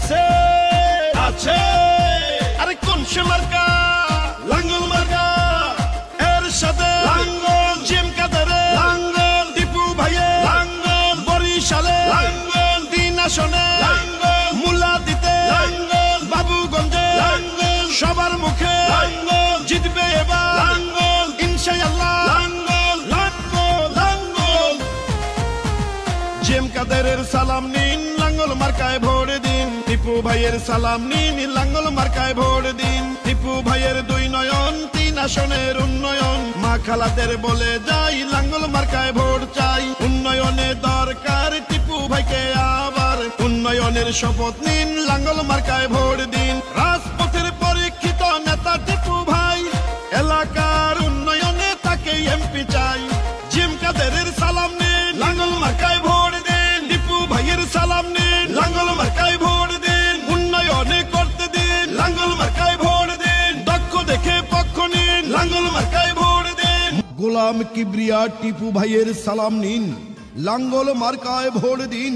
আছে আছে আরে কোন সে মার্কা লাঙ্গল মার্কা এর সাথে লাঙ্গল জিম কাদারে লাঙ্গল টিপু ভাইয়ে লাঙ্গল বরিশালে লাঙ্গল দিন আসনে লাঙ্গল মুলা দিতে লাঙ্গল বাবুগঞ্জে লাঙ্গল সবার মুখে লাঙ্গল জিতবে এবার লাঙ্গল ইনশাআল্লাহ লাঙ্গল লাঙ্গল লাঙ্গল জিম কাদারের সালাম নিন লাঙ্গল মার্কায় ভোট দিন টিপু ভাইয়ের সালাম নিন লাঙ্গল মার্কায় ভোট দিন টিপু ভাইয়ের দুই নয়ন তিন আসনের উন্নয়ন মা খালাদের বলে যাই লাঙ্গল মার্কায় ভোট চাই উন্নয়নে দরকার টিপু ভাইকে আবার উন্নয়নের শপথ নিন লাঙ্গল মার্কায় ভোট দিন রাজপথের পরীক্ষিত নেতা টিপু ভাই এলাকার উন্নয়নে তাকে এমপি চাই জিম কাদেরের সালাম নিন লাঙ্গল মার্কায় ভোট দিন টিপু ভাইয়ের সালাম নিন লাঙ্গল মার্কায় ভোট দিন উন্নয়নে করতে দিন লাঙ্গল মার্কায় ভোট দিন দক্ষ দেখে পক্ষ নিন লাঙ্গল মার্কায় ভোট দিন গোলাম কিবরিয়া টিপু ভাইয়ের সালাম নিন লাঙ্গল মার্কায় ভোট দিন।